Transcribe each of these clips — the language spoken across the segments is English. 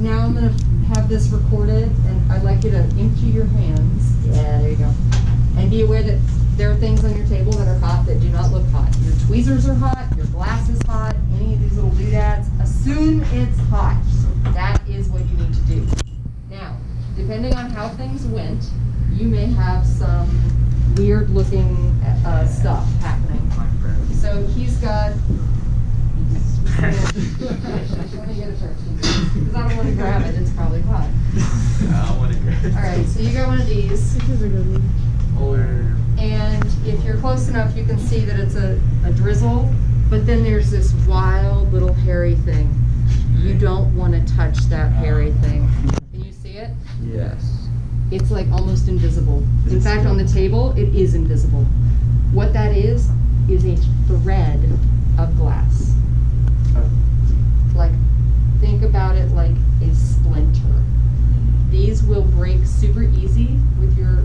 now I'm going to have this recorded, and I'd like you to empty your hands. Yeah, there you go. And be aware that there are things on your table that are hot that do not look hot. Your tweezers are hot, your glass is hot, any of these little doodads. Assume it's hot. That is what you need to do. Now, depending on how things went, you may have some weird looking stuff happening. So he's got... Let me get a church because I don't want to grab it. It's probably hot. I don't want to grab it. All right, so you got one of these. This is a good one. And if you're close enough, you can see that it's a drizzle, but then there's this wild little hairy thing. You don't want to touch that hairy thing. Can you see it? Yes. It's like almost invisible. In fact, on the table, it is invisible. What that is a thread of glass. Like, think about it like a splinter. These will break super easy with your,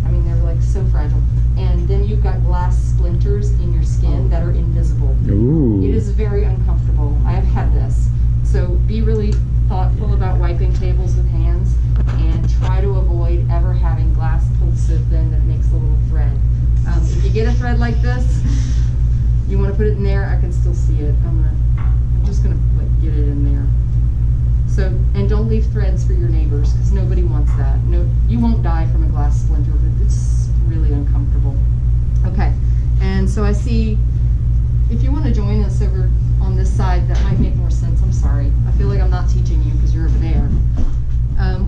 I mean, they're like so fragile. And then you've got glass splinters in your skin that are invisible. Ooh. It is very uncomfortable. I have had this. So be really thoughtful about wiping tables with hands and try to avoid ever having glass pulled so thin that it makes a little thread. If you get a thread like this, you want to put it in there. I can still see it. I'm just gonna like get it in there. So, and don't leave threads for your neighbors because nobody wants that. No, you won't die from a glass splinter, but it's really uncomfortable. Okay, and so I see, if you want to join us over on this side, that might make more sense. I'm sorry. I feel like I'm not teaching you because you're over there.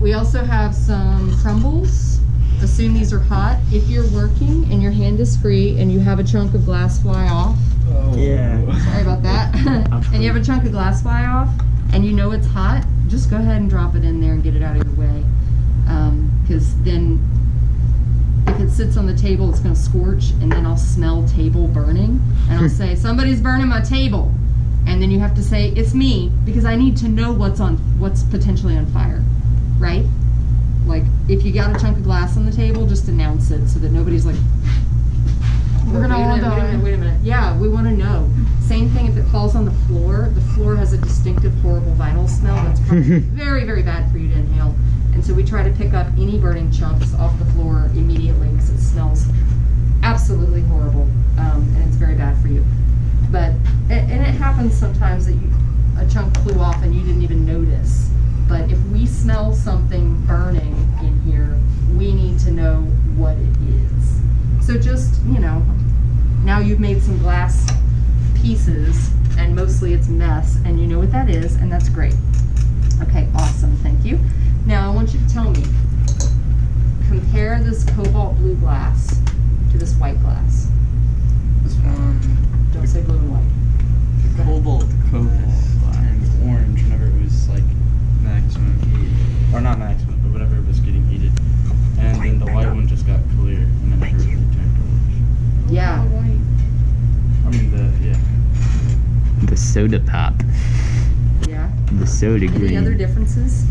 We also have some crumbles. Assume these are hot. If you're working and your hand is free and you have a chunk of glass fly off, Yeah. sorry about that, and you have a chunk of glass fly off and you know it's hot, just go ahead and drop it in there and get it out of your way. Because then if it sits on the table, it's going to scorch, and then I'll smell table burning, and I'll say, somebody's burning my table. And then you have to say, it's me, because I need to know what's potentially on fire, right? Like, if you got a chunk of glass on the table, just announce it so that nobody's like, We're gonna all die. Wait a minute. Yeah, we want to know. Same thing if it falls on the floor. The floor has a distinctive, horrible vinyl smell that's probably very, very bad for you to inhale. And so we try to pick up any burning chunks off the floor immediately because it smells absolutely horrible, and it's very bad for you. But and it happens sometimes that a chunk flew off and you didn't even notice. But if we smell something burning in here, we need to know what it is. So just, now you've made some glass pieces, and mostly it's mess, and you know what that is, and that's great. Okay, awesome, thank you. Now I want you to tell me, compare this cobalt blue glass to this white glass. This one. Don't say blue and white. The cobalt turned orange whenever it was like maximum heat, or not maximum, but whatever it was getting heated. And then the white one just got clear, and then everything turned orange. Yeah. I mean The soda pop. Yeah. The soda green. Any other differences?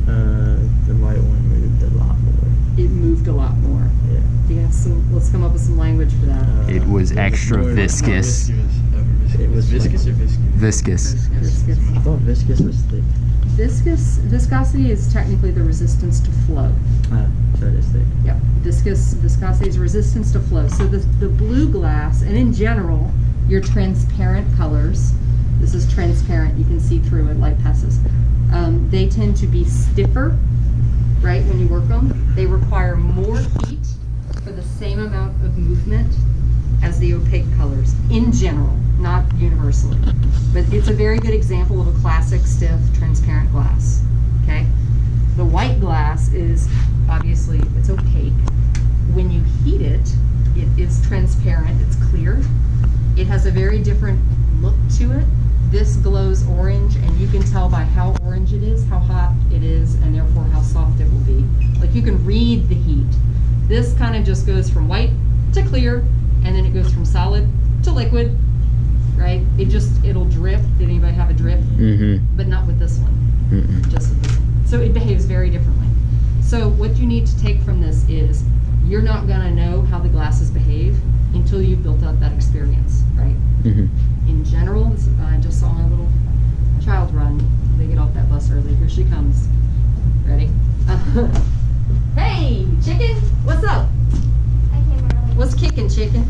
The white one moved a lot more. It moved a lot more. Yeah. Do you have some? Let's come up with some language for that. It was extra viscous. It was viscous or viscous? Viscous. Viscous. I thought viscous was thick. Viscosity is technically the resistance to flow. So it is thick. Yep. Viscosity is resistance to flow. So the blue glass, and in general, your transparent colors, this is transparent, you can see through it, light passes. They tend to be stiffer, right, when you work them. They require more heat for the same amount of movement as the opaque colors, in general, not universally. But it's a very good example of a classic stiff, transparent glass, okay? The white glass is, obviously, it's opaque. When you heat it, it is transparent, it's clear. It has a very different look to it. This glows orange, and you can tell by how orange it is, how hot it is, and therefore how soft it will be. Like, you can read the heat. This kind of just goes from white to clear, and then it goes from solid to liquid, right? It'll drip. Did anybody have a drip? Mm-hmm. But not with this one. Mm-mm. Just with this one. So it behaves very differently. So what you need to take from this is you're not going to know how the glasses behave until you've built up that experience, right? Mm-hmm. In general, I just saw my little child run. They get off that bus early. early. Here she comes. Ready? Hey, chicken, what's up? I came early. What's kicking, chicken?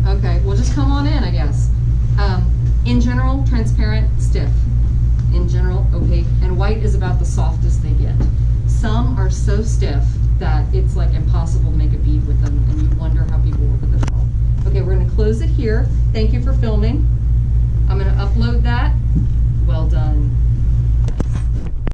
Okay, well, just come on in, I guess. In general, transparent, stiff. In general, opaque, and white is about the softest they get. Some are so stiff that it's like impossible to make a bead with them, and you wonder how people work with it at all. Okay, we're gonna close it here. Thank you for filming. I'm gonna upload that